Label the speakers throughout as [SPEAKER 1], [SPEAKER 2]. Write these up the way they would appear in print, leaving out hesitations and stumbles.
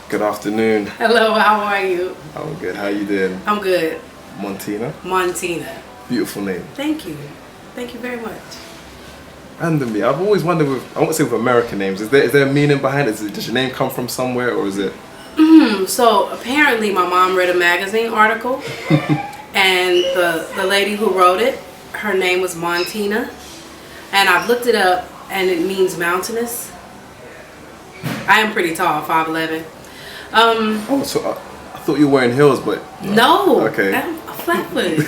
[SPEAKER 1] Good afternoon.
[SPEAKER 2] Hello, how are you?
[SPEAKER 1] I'm good. How you doing?
[SPEAKER 2] I'm good.
[SPEAKER 1] Montina?
[SPEAKER 2] Montina.
[SPEAKER 1] Beautiful name.
[SPEAKER 2] Thank you. Thank you very much.
[SPEAKER 1] Randomly, I've always wondered I won't say with American names, is there a meaning behind it? Does your name come from somewhere or is it?
[SPEAKER 2] So apparently my mom read a magazine article and the lady who wrote it, her name was Montina. And I've looked it up and it means mountainous. I am pretty tall, 5'11".
[SPEAKER 1] Oh, so I thought you were wearing heels, but...
[SPEAKER 2] No.
[SPEAKER 1] Okay.
[SPEAKER 2] I'm a flat foot.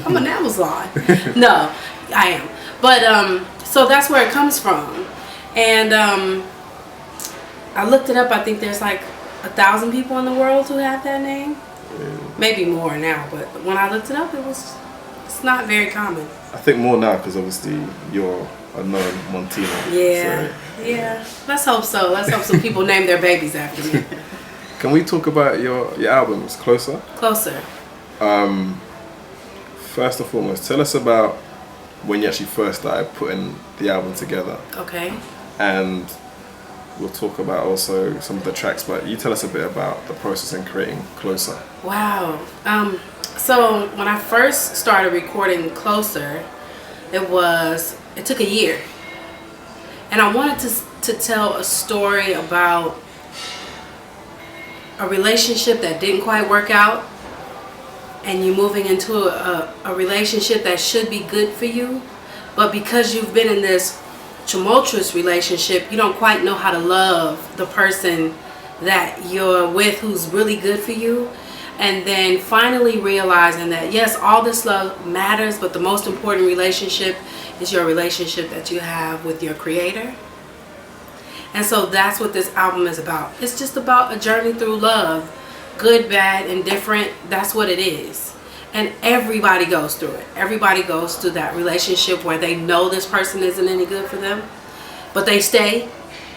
[SPEAKER 2] I'm an Amazon. No, I am. But, so that's where it comes from. And I looked it up. I think there's like 1,000 people in the world who have that name. Maybe more now, but when I looked it up, it's not very common.
[SPEAKER 1] I think more now because obviously you're a known Montina.
[SPEAKER 2] Yeah,
[SPEAKER 1] so.
[SPEAKER 2] yeah. Let's hope so. Let's hope some people name their babies after me.
[SPEAKER 1] Can we talk about your albums, Closer?
[SPEAKER 2] Closer.
[SPEAKER 1] First and foremost, tell us about when you actually first started putting the album together.
[SPEAKER 2] Okay.
[SPEAKER 1] And we'll talk about also some of the tracks, but you tell us a bit about the process in creating Closer.
[SPEAKER 2] Wow. So when I first started recording Closer, it took a year. And I wanted to tell a story about a relationship that didn't quite work out and you moving into a relationship that should be good for you, but because you've been in this tumultuous relationship, you don't quite know how to love the person that you're with who's really good for you. And then finally realizing that yes, all this love matters, but the most important relationship is your relationship that you have with your creator. And so that's what this album is about. It's just about a journey through love. Good, bad, indifferent, that's what it is. And everybody goes through it. Everybody goes through that relationship where they know this person isn't any good for them, but they stay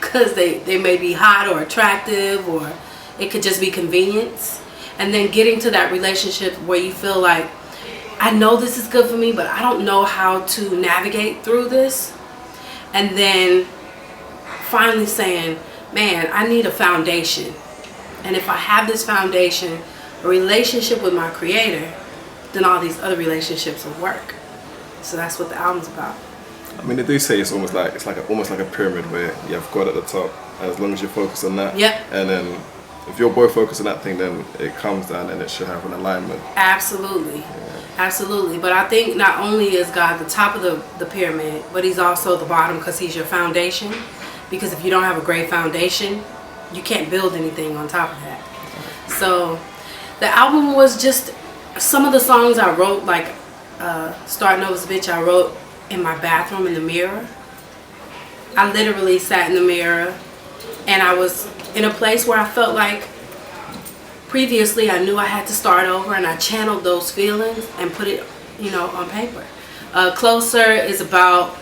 [SPEAKER 2] because they may be hot or attractive, or it could just be convenience. And then getting to that relationship where you feel like, I know this is good for me, but I don't know how to navigate through this. And then finally saying, man, I need a foundation. And if I have this foundation, a relationship with my creator, then all these other relationships will work. So that's what the album's about.
[SPEAKER 1] I mean, they do say it's almost like a pyramid where you have God at the top, and as long as you focus on that,
[SPEAKER 2] yep.
[SPEAKER 1] And then if you're both focused on that thing, then it comes down and it should have an alignment.
[SPEAKER 2] Absolutely.
[SPEAKER 1] Yeah.
[SPEAKER 2] Absolutely. But I think not only is God the top of the pyramid, but he's also the bottom because he's your foundation. Because if you don't have a great foundation, you can't build anything on top of that. So the album was just some of the songs I wrote, like Starting Over Bitch, I wrote in my bathroom in the mirror. I literally sat in the mirror and I was in a place where I felt like previously I knew I had to start over, and I channeled those feelings and put it, on paper. Closer is about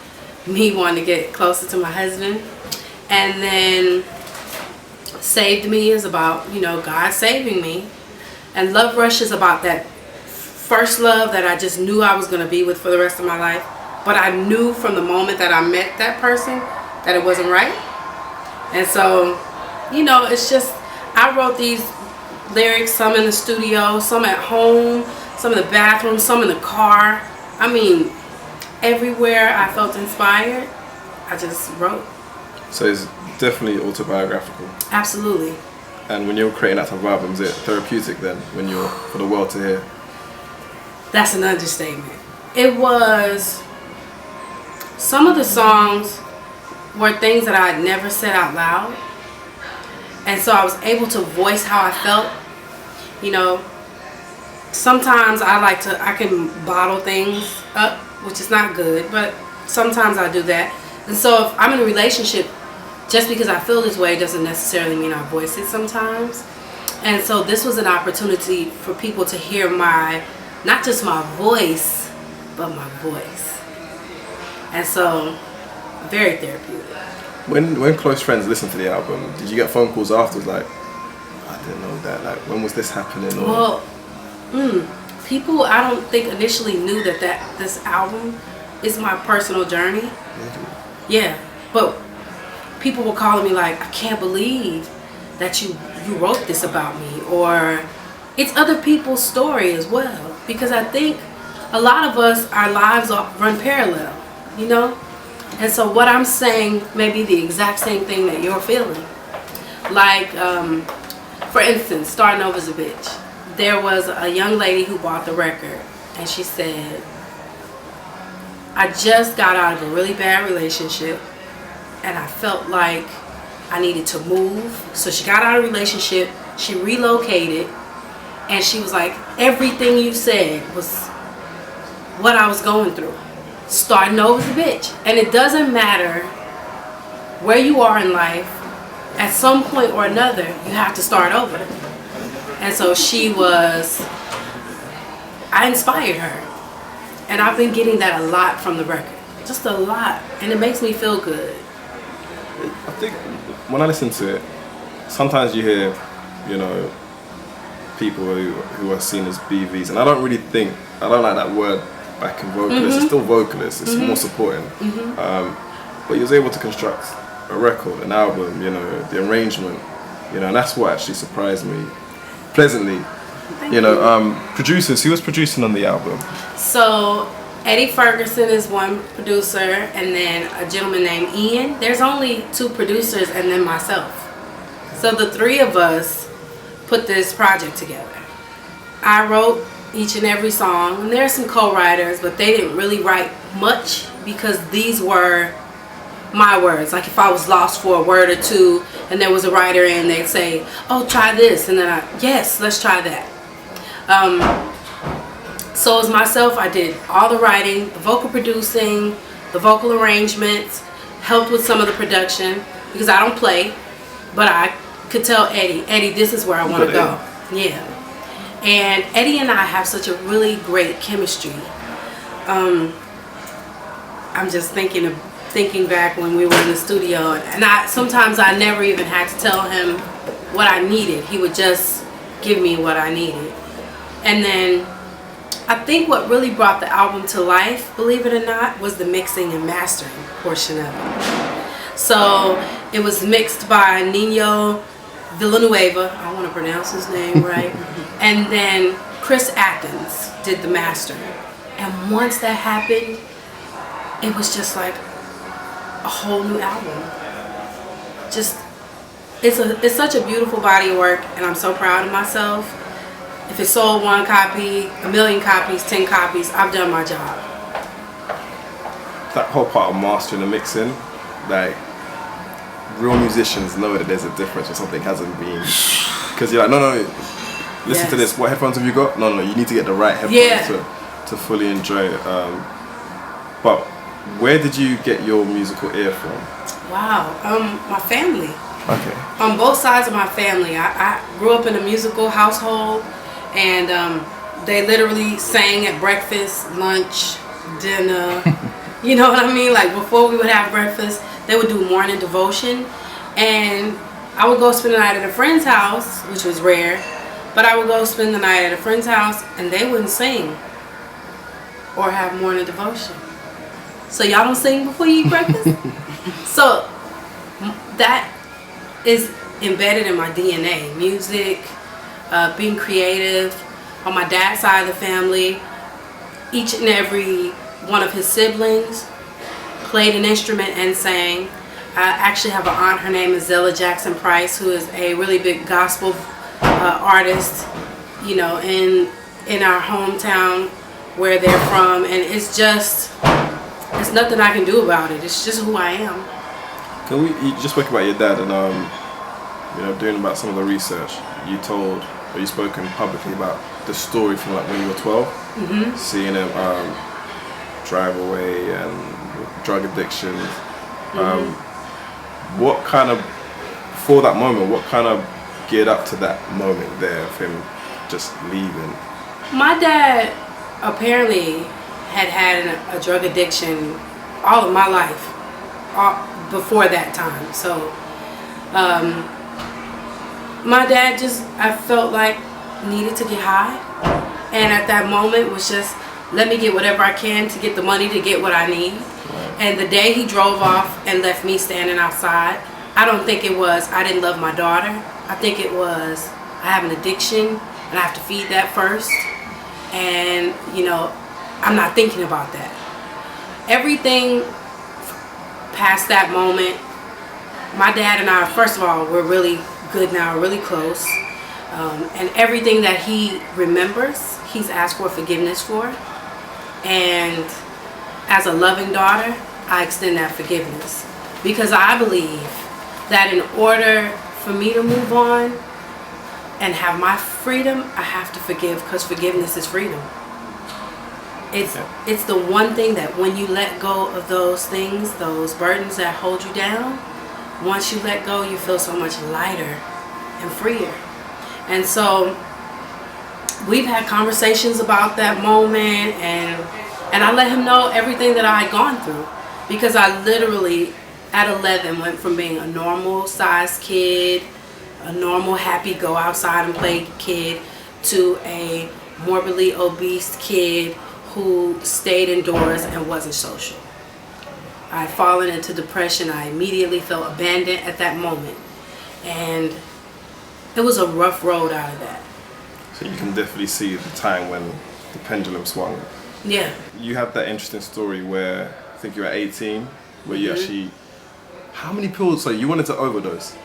[SPEAKER 2] me wanting to get closer to my husband. And then Saved Me is about, God saving me. And Love Rush is about that first love that I just knew I was going to be with for the rest of my life. But I knew from the moment that I met that person that it wasn't right. And so, it's just, I wrote these lyrics, some in the studio, some at home, some in the bathroom, some in the car. I mean, everywhere I felt inspired, I just wrote.
[SPEAKER 1] So it's definitely autobiographical.
[SPEAKER 2] Absolutely.
[SPEAKER 1] And when you're creating that type of album, is it therapeutic then, when you're for the world to hear?
[SPEAKER 2] That's an understatement. It was, some of the songs were things that I had never said out loud. And so I was able to voice how I felt. Sometimes I can bottle things up, which is not good, but sometimes I do that. And so if I'm in a relationship, just because I feel this way doesn't necessarily mean I voice it sometimes. And so this was an opportunity for people to hear not just my voice, but my voice. And so, very therapeutic.
[SPEAKER 1] When close friends listen to the album, did you get phone calls afterwards like, I didn't know that, like when was this happening? Or...
[SPEAKER 2] Well, people I don't think initially knew that this album is my personal journey.
[SPEAKER 1] Really?
[SPEAKER 2] Yeah, but people were calling me like, I can't believe that you wrote this about me, or it's other people's story as well. Because I think a lot of us, our lives run parallel, you know? And so what I'm saying may be the exact same thing that you're feeling. Like, for instance, starting over as a bitch. There was a young lady who bought the record, and she said, I just got out of a really bad relationship, and I felt like I needed to move. So she got out of a relationship, she relocated, and she was like, everything you said was what I was going through. Starting over as a bitch. And it doesn't matter where you are in life, at some point or another, you have to start over. And so I inspired her. And I've been getting that a lot from the record. Just a lot. And it makes me feel good.
[SPEAKER 1] I think when I listen to it, sometimes you hear, you know, people who are seen as BVs, and I don't like that word backing vocalist. It's still vocalist, it's more supporting. But you was able to construct a record, an album, you know, the arrangement, you know, and that's what actually surprised me pleasantly. You know, producers, who was producing on the album?
[SPEAKER 2] So Eddie Ferguson is one producer, and then a gentleman named Ian. There's only 2 producers and then myself. So the 3 of us put this project together. I wrote each and every song, and there's some co-writers, but they didn't really write much because these were my words. Like if I was lost for a word or two and there was a writer in, they'd say, oh, try this, and then yes, let's try that. So as myself, I did all the writing, the vocal producing, the vocal arrangements, helped with some of the production because I don't play, but I could tell Eddie, this is where I want to go. Yeah. And Eddie and I have such a really great chemistry. I'm just thinking back when we were in the studio, and sometimes I never even had to tell him what I needed. He would just give me what I needed. And then I think what really brought the album to life, believe it or not, was the mixing and mastering portion of it. So it was mixed by Nino Villanueva, I want to pronounce his name right, and then Chris Atkins did the mastering. And once that happened, it was just like a whole new album. Just, it's such a beautiful body of work, and I'm so proud of myself. If it sold 1 copy, 1,000,000 copies, 10 copies, I've done my job.
[SPEAKER 1] That whole part of mastering and mixing, like, real musicians know that there's a difference when something hasn't been, because you're like, no, listen to this, what headphones have you got? No, you need to get the right headphones to fully enjoy it. But where did you get your musical ear from?
[SPEAKER 2] Wow, my family.
[SPEAKER 1] Okay.
[SPEAKER 2] On both sides of my family, I grew up in a musical household, and they literally sang at breakfast, lunch, dinner. You know what I mean? Like before we would have breakfast, they would do morning devotion, and I would go spend the night at a friend's house, which was rare, but I would go spend the night at a friend's house and they wouldn't sing or have morning devotion. So y'all don't sing before you eat breakfast? So that is embedded in my DNA. Music, being creative. On my dad's side of the family, each and every one of his siblings played an instrument and sang. I actually have an aunt, her name is Zella Jackson Price, who is a really big gospel artist, you know, in our hometown where they're from, and it's nothing I can do about it. It's just who I am.
[SPEAKER 1] You just spoke about your dad, and you know, doing about some of the research, you spoken publicly about the story from like when you were 12, seeing him drive away and drug addiction. What kind of, for that moment, what kind of geared up to that moment there of him just leaving?
[SPEAKER 2] My dad apparently had a drug addiction all of my life, before that time. So my dad just, I felt like, needed to get high, and at that moment was just, let me get whatever I can to get the money to get what I need. And the day he drove off and left me standing outside, I don't think it was I didn't love my daughter. I think it was I have an addiction and I have to feed that first. And, you know, I'm not thinking about that. Everything past that moment, my dad and I, first of all, we're really good now, really close. And everything that he remembers, he's asked for forgiveness for. And as a loving daughter, I extend that forgiveness. Because I believe that in order for me to move on and have my freedom, I have to forgive, because forgiveness is freedom. It's the one thing that when you let go of those things, those burdens that hold you down, once you let go, you feel so much lighter and freer. And so we've had conversations about that moment, and I let him know everything that I had gone through, because I literally at 11 went from being a normal sized kid, a normal happy go outside and play kid, to a morbidly obese kid who stayed indoors and wasn't social. I had fallen into depression. I immediately felt abandoned at that moment, and it was a rough road out of that.
[SPEAKER 1] So you can definitely see the time when the pendulum swung.
[SPEAKER 2] Yeah.
[SPEAKER 1] You have that interesting story where I think you're at 18, where you actually, how many pills? So you wanted to overdose.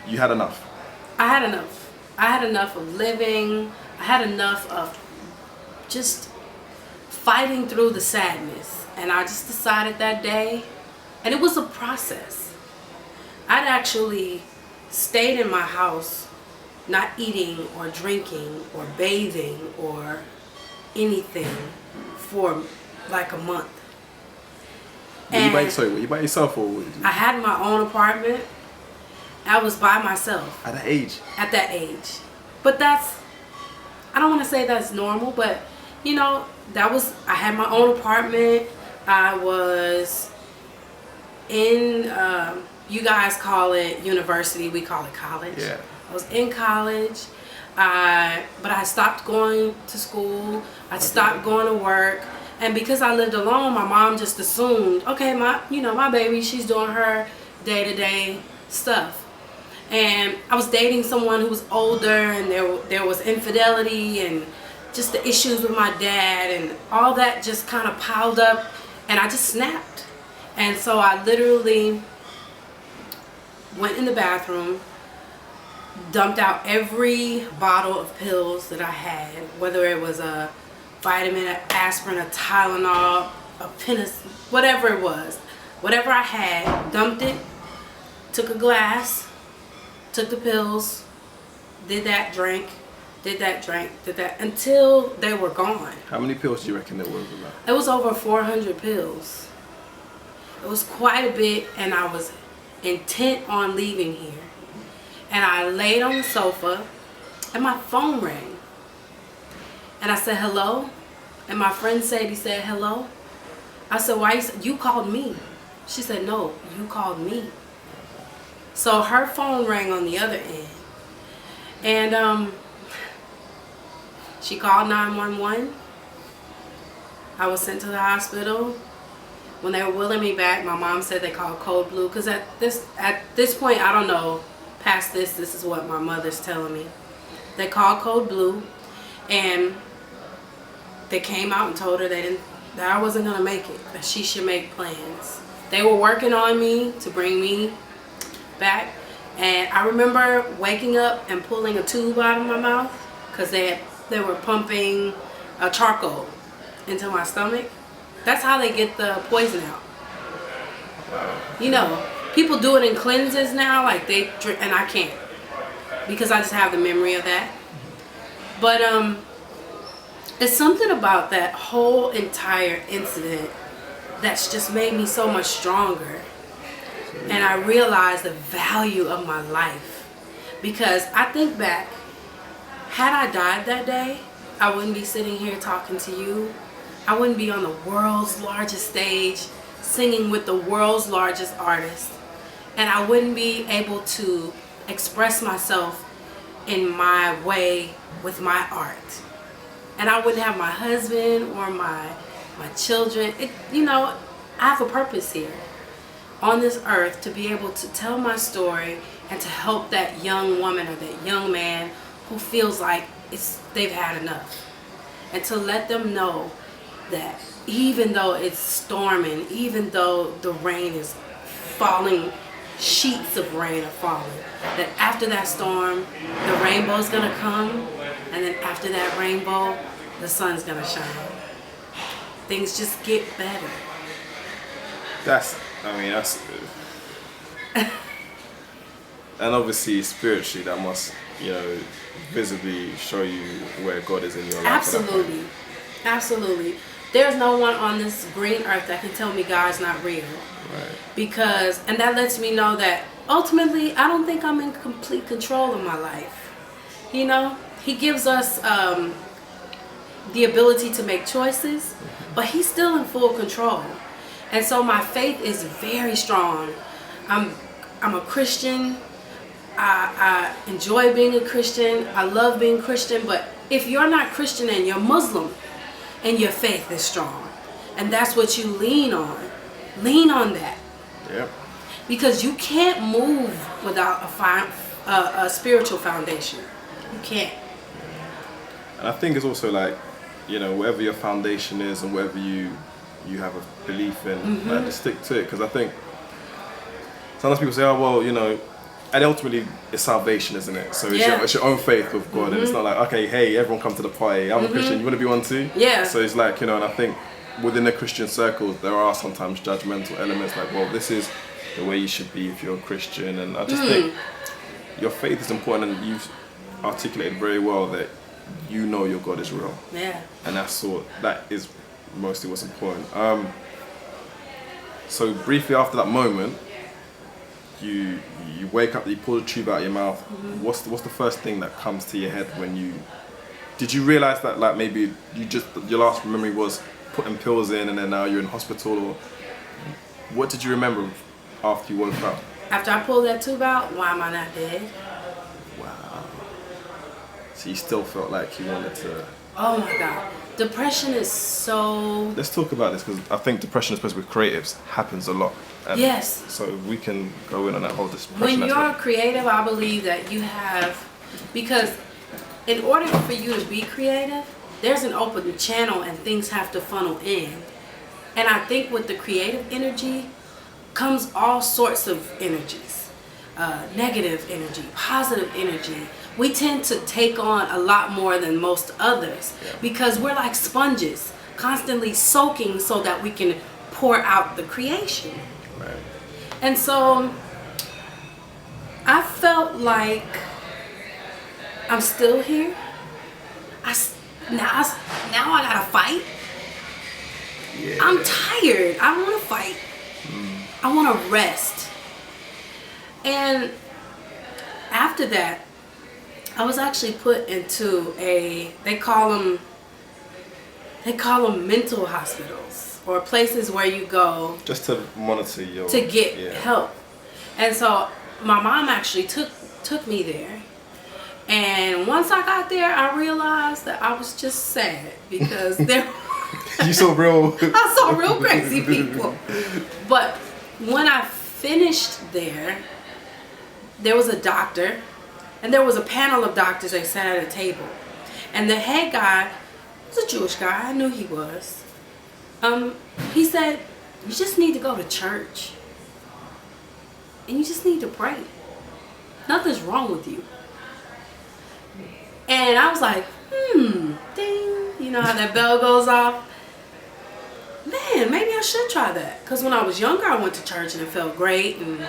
[SPEAKER 1] You had enough.
[SPEAKER 2] I had enough. I had enough of living. I had enough of just fighting through the sadness. And I just decided that day, and it was a process. I'd actually stayed in my house, not eating or drinking or bathing or anything for like a month.
[SPEAKER 1] Were you by yourself or?
[SPEAKER 2] I had my own apartment. I was by myself.
[SPEAKER 1] At that age?
[SPEAKER 2] At that age. But that's, I don't want to say that's normal, but you know, I had my own apartment. I was in, you guys call it university, we call it college.
[SPEAKER 1] Yeah.
[SPEAKER 2] I was in college, but I stopped going to school. I stopped going to work. And because I lived alone, my mom just assumed, okay, my baby, she's doing her day-to-day stuff. And I was dating someone who was older, and there was infidelity and just the issues with my dad, and all that just kind of piled up, and I just snapped. And so I literally went in the bathroom, dumped out every bottle of pills that I had, whether it was a vitamin, an aspirin, a Tylenol, a penicillin, whatever it was. Whatever I had, dumped it, took a glass, took the pills, did that, drank, did that, until they were gone.
[SPEAKER 1] How many pills do you reckon there was about?
[SPEAKER 2] It was over 400 pills. It was quite a bit, and I was intent on leaving here. And I laid on the sofa, and my phone rang. And I said, hello? And my friend said, he said, hello? I said, why? You called me. She said, no, you called me. So her phone rang on the other end. And she called 911. I was sent to the hospital. When they were wheeling me back, my mom said they called Code Blue. Because at this point, I don't know, past this is what my mother's telling me. They called Code Blue, and they came out and told her that I wasn't going to make it, that she should make plans. They were working on me to bring me back. And I remember waking up and pulling a tube out of my mouth because they were pumping charcoal into my stomach. That's how they get the poison out. You know, people do it in cleanses now, like they drink, and I can't because I just have the memory of that. But it's something about that whole entire incident that's just made me so much stronger. And I realized the value of my life. Because I think back, had I died that day, I wouldn't be sitting here talking to you. I wouldn't be on the world's largest stage singing with the world's largest artists. And I wouldn't be able to express myself in my way with my art. And I wouldn't have my husband or my children. You know, I have a purpose here. on this earth to be able to tell my story and to help that young woman or that young man who feels like they've had enough. And to let them know that even though it's storming, even though the rain is falling, sheets of rain are falling, that after that storm, the rainbow's gonna come, and then after that rainbow, the sun's gonna shine. Things just get better.
[SPEAKER 1] That's and obviously spiritually that must, visibly show you where God is in your life.
[SPEAKER 2] Absolutely. Absolutely. There's no one on this green earth that can tell me God's not real.
[SPEAKER 1] Right.
[SPEAKER 2] And that lets me know that ultimately I don't think I'm in complete control of my life. He gives us the ability to make choices, but he's still in full control. And so my faith is very strong. I'm a Christian. I enjoy being a Christian. I love being Christian. But if you're not Christian and you're Muslim and your faith is strong, and that's what you lean on that.
[SPEAKER 1] Yep.
[SPEAKER 2] Because you can't move without a spiritual foundation. You can't.
[SPEAKER 1] And I think it's also like, wherever your foundation is and whatever you have a belief in, like, just stick to it. Because I think sometimes people say, oh, well, and ultimately it's salvation, isn't it? So it's your own faith with God. And it's not like, okay, hey, everyone come to the party. I'm a Christian, you want to be one too?
[SPEAKER 2] Yeah.
[SPEAKER 1] So it's like, and I think within the Christian circles, there are sometimes judgmental elements like, well, this is the way you should be if you're a Christian. And I just think your faith is important, and you've articulated very well that your God is real.
[SPEAKER 2] Yeah.
[SPEAKER 1] And that is mostly what's important. So briefly after that moment, you wake up, you pull the tube out of your mouth. What's the first thing that comes to your head when did you realize that, like, maybe your last memory was putting pills in and then now you're in hospital, or what did you remember after you woke up?
[SPEAKER 2] After I pulled that tube out, why am I not dead?
[SPEAKER 1] Wow. So you still felt like you wanted to...
[SPEAKER 2] Oh my God. Depression is so...
[SPEAKER 1] Let's talk about this, because I think depression, especially with creatives, happens a lot. And
[SPEAKER 2] yes.
[SPEAKER 1] So we can go in on that whole depression.
[SPEAKER 2] When you're creative, I believe that you have... Because in order for you to be creative, there's an open channel and things have to funnel in. And I think with the creative energy comes all sorts of energies. Negative energy, positive energy. We tend to take on a lot more than most others because we're like sponges, constantly soaking so that we can pour out the creation.
[SPEAKER 1] Right.
[SPEAKER 2] And so I felt like I'm still here. Now I gotta fight.
[SPEAKER 1] Yeah.
[SPEAKER 2] I'm tired. I don't want to fight. I want to rest. And after that, I was actually put into they call them mental hospitals, or places where you go
[SPEAKER 1] just to monitor
[SPEAKER 2] to get help. And so my mom actually took me there. And once I got there, I realized that I was just sad because there
[SPEAKER 1] I saw
[SPEAKER 2] real crazy people. But when I finished there was a doctor, and there was a panel of doctors. They sat at a table, and the head guy was a Jewish guy. I knew he was. He said, "You just need to go to church, and you just need to pray. Nothing's wrong with you." And I was like, ding. You know how that bell goes off? Man, maybe I should try that. Because when I was younger, I went to church and it felt great. And,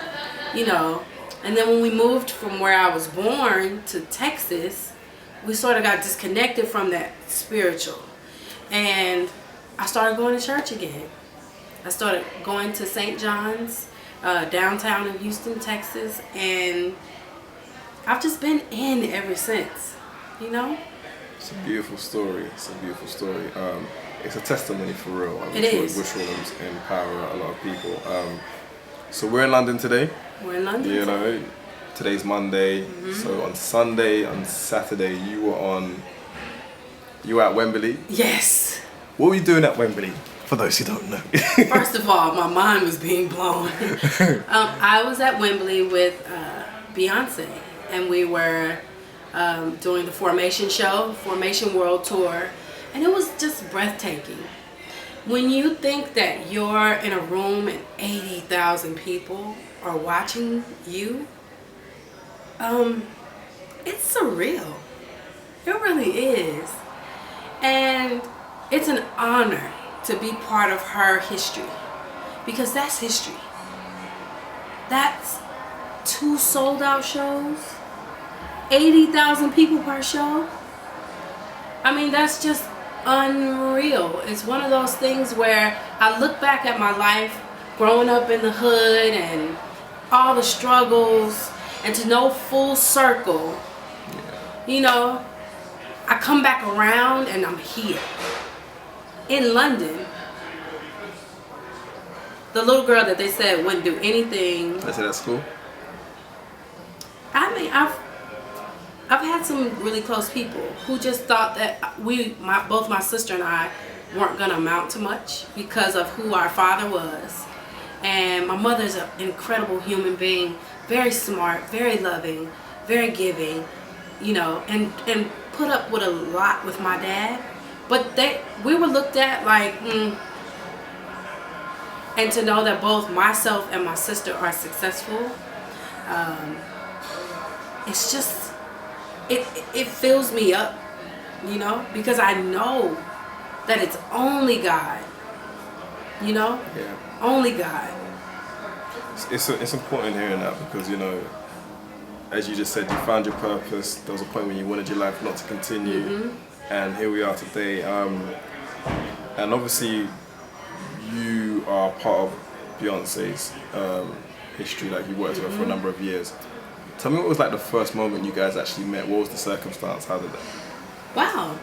[SPEAKER 2] and then when we moved from where I was born to Texas, we sort of got disconnected from that spiritual. And I started going to church again. I started going to St. John's, downtown in Houston, Texas. And I've just been in ever since.
[SPEAKER 1] It's a beautiful story. It's a testimony for real.
[SPEAKER 2] It is.
[SPEAKER 1] Which will empower a lot of people. So we're in London today.
[SPEAKER 2] We're in London.
[SPEAKER 1] Today's Monday. So on Sunday, on Saturday, you were at Wembley.
[SPEAKER 2] Yes.
[SPEAKER 1] What were you doing at Wembley? For those who don't know.
[SPEAKER 2] First of all, my mind was being blown. I was at Wembley with Beyonce, and we were doing the Formation World Tour, and it was just breathtaking. When you think that you're in a room and 80,000 people are watching you, it's surreal. It really is. And it's an honor to be part of her history, because that's history. That's 2 sold-out shows, 80,000 people per show. I mean, that's just unreal. It's one of those things where I look back at my life growing up in the hood and all the struggles, and to know full circle, you know, I come back around and I'm here in London. The little girl that they said wouldn't do anything.
[SPEAKER 1] They said at school?
[SPEAKER 2] I mean, I've had some really close people who just thought that both my sister and I weren't gonna amount to much because of who our father was. And my mother's an incredible human being, very smart, very loving, very giving, you know, and put up with a lot with my dad. But we were looked at like, and to know that both myself and my sister are successful, it's just, it fills me up, you know, because I know that it's only God, you know, only God.
[SPEAKER 1] It's important hearing that, because, you know, as you just said, you found your purpose. There was a point when you wanted your life not to continue, and here we are today. And obviously, you are part of Beyonce's history. Like, you worked with her for a number of years. Tell me, what was like the first moment you guys actually met? What was the circumstance? How did that?
[SPEAKER 2] Wow.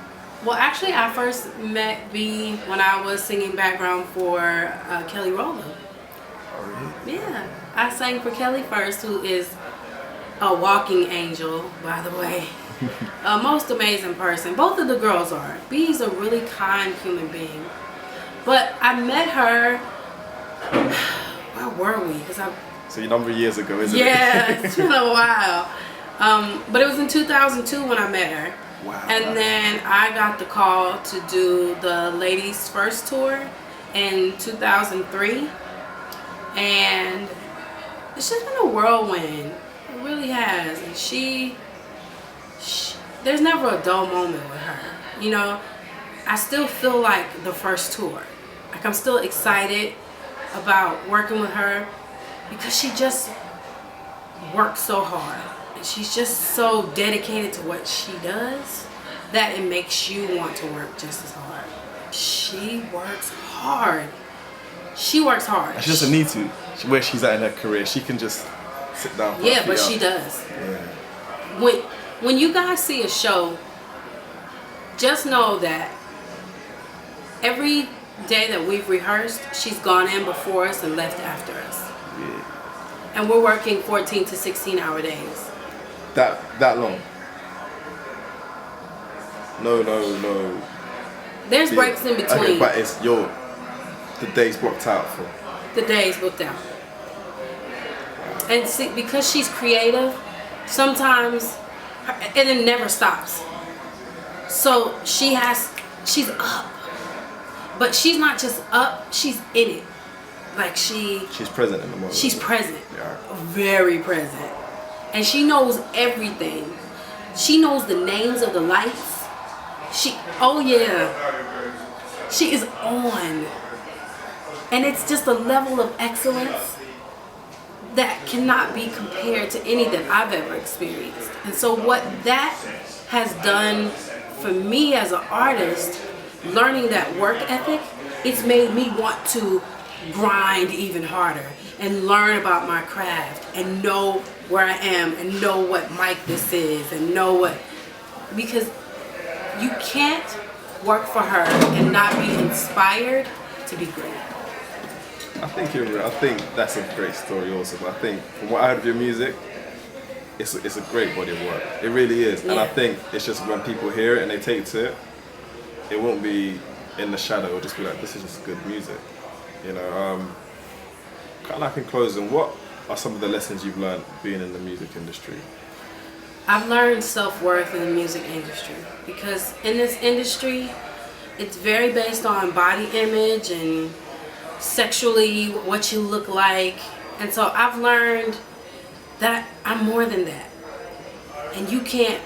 [SPEAKER 2] Well, actually, I first met B when I was singing background for Kelly Rowland.
[SPEAKER 1] Oh, really?
[SPEAKER 2] Yeah, I sang for Kelly first, who is a walking angel, by the way. A most amazing person. Both of the girls are. B's a really kind human being. But I met her, where were we?
[SPEAKER 1] So a number of years ago, isn't it?
[SPEAKER 2] Yeah, it's been a while. But it was in 2002 when I met her.
[SPEAKER 1] Wow.
[SPEAKER 2] And then I got the call to do the Ladies First tour in 2003. And it's just been a whirlwind. It really has. And she there's never a dull moment with her. You know, I still feel like the first tour. Like, I'm still excited about working with her because she just works so hard. And she's just so dedicated to what she does that it makes you want to work just as hard. She works hard. She works hard.
[SPEAKER 1] She doesn't need to. Where she's at in her career, she can just sit down.
[SPEAKER 2] Yeah, but she does.
[SPEAKER 1] Yeah.
[SPEAKER 2] When you guys see a show, just know that every day that we've rehearsed, she's gone in before us and left after us.
[SPEAKER 1] Yeah.
[SPEAKER 2] And we're working 14 to 16 hour days.
[SPEAKER 1] That long? No.
[SPEAKER 2] There's breaks in between.
[SPEAKER 1] Okay, but it's the day's blocked out for.
[SPEAKER 2] The day's booked out. And see, because she's creative, sometimes, and it never stops. So she's up. But she's not just up, she's in it. Like she's
[SPEAKER 1] present in the moment.
[SPEAKER 2] She's present.
[SPEAKER 1] Yeah.
[SPEAKER 2] Very present. And she knows everything. She knows the names of the lights. She is on. And it's just a level of excellence that cannot be compared to any that I've ever experienced. And so what that has done for me as an artist, learning that work ethic, it's made me want to grind even harder and learn about my craft and know where I am and know what mic this is and know what, because you can't work for her and not be inspired to be great.
[SPEAKER 1] I think that's a great story also, but I think from what I heard of your music, it's a great body of work. It really is. Yeah. And I think it's just when people hear it and they take to it, it won't be in the shadow will just be like, this is just good music. You know, kind of like in closing, what are some of the lessons you've learned being in the music industry?
[SPEAKER 2] I've learned self-worth in the music industry because in this industry, it's very based on body image and sexually what you look like. And so I've learned that I'm more than that. And you can't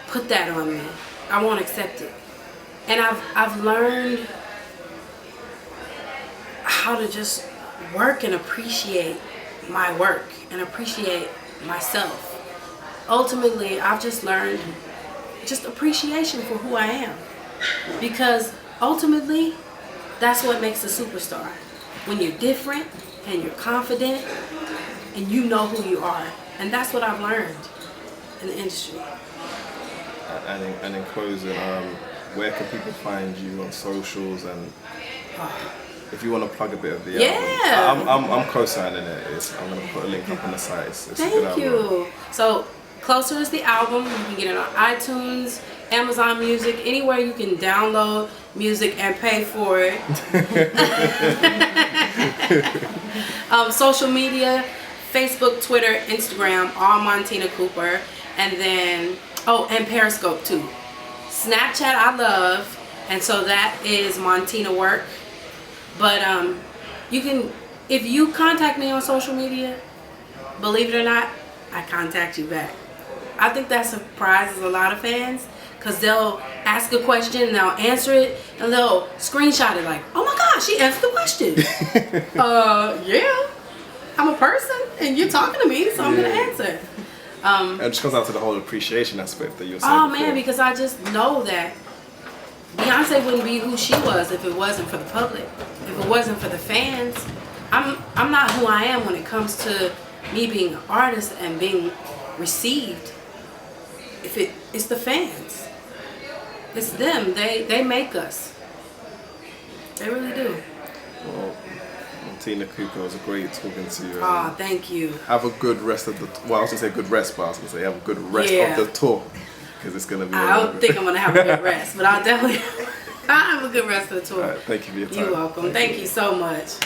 [SPEAKER 2] put that on me. I won't accept it. And I've learned how to just work and appreciate my work and appreciate myself. Ultimately, I've just learned just appreciation for who I am. Because ultimately, that's what makes a superstar. When you're different and you're confident and you know who you are. And that's what I've learned in the industry.
[SPEAKER 1] And in closing, where can people find you on socials, and if you want to plug a bit of the album? I'm co-signing it. I'm going to put a link up on the site. It's a good album. Thank you.
[SPEAKER 2] So Closer is the album. You can get it on iTunes, Amazon Music, anywhere you can download music and pay for it. Social media, Facebook, Twitter, Instagram, all Montina Cooper. And then, and Periscope too. Snapchat I love, and so that is Montina Work. But you can, if you contact me on social media, believe it or not, I contact you back. I think that surprises a lot of fans because they'll ask a question and they'll answer it and they'll screenshot it like, oh my gosh, she answered the question. Yeah, I'm a person and you're talking to me, so I'm going to answer.
[SPEAKER 1] It just comes out to the whole appreciation aspect that you're saying.
[SPEAKER 2] Oh man, because I just know that Beyonce wouldn't be who she was if it wasn't for the public, if it wasn't for the fans. I'm not who I am when it comes to me being an artist and being received. If it's the fans, it's them. They make us. They really do.
[SPEAKER 1] Well, Montina Cooper, it was great talking to you.
[SPEAKER 2] Thank you.
[SPEAKER 1] Have a good rest of the. Well, I was gonna say good rest, but I was gonna say have a good rest of the tour because it's gonna be.
[SPEAKER 2] I don't think I'm gonna have a good rest, but I'll definitely. I'll have a good rest of the tour.
[SPEAKER 1] All right, thank you for your time.
[SPEAKER 2] You're welcome. Thank you so much.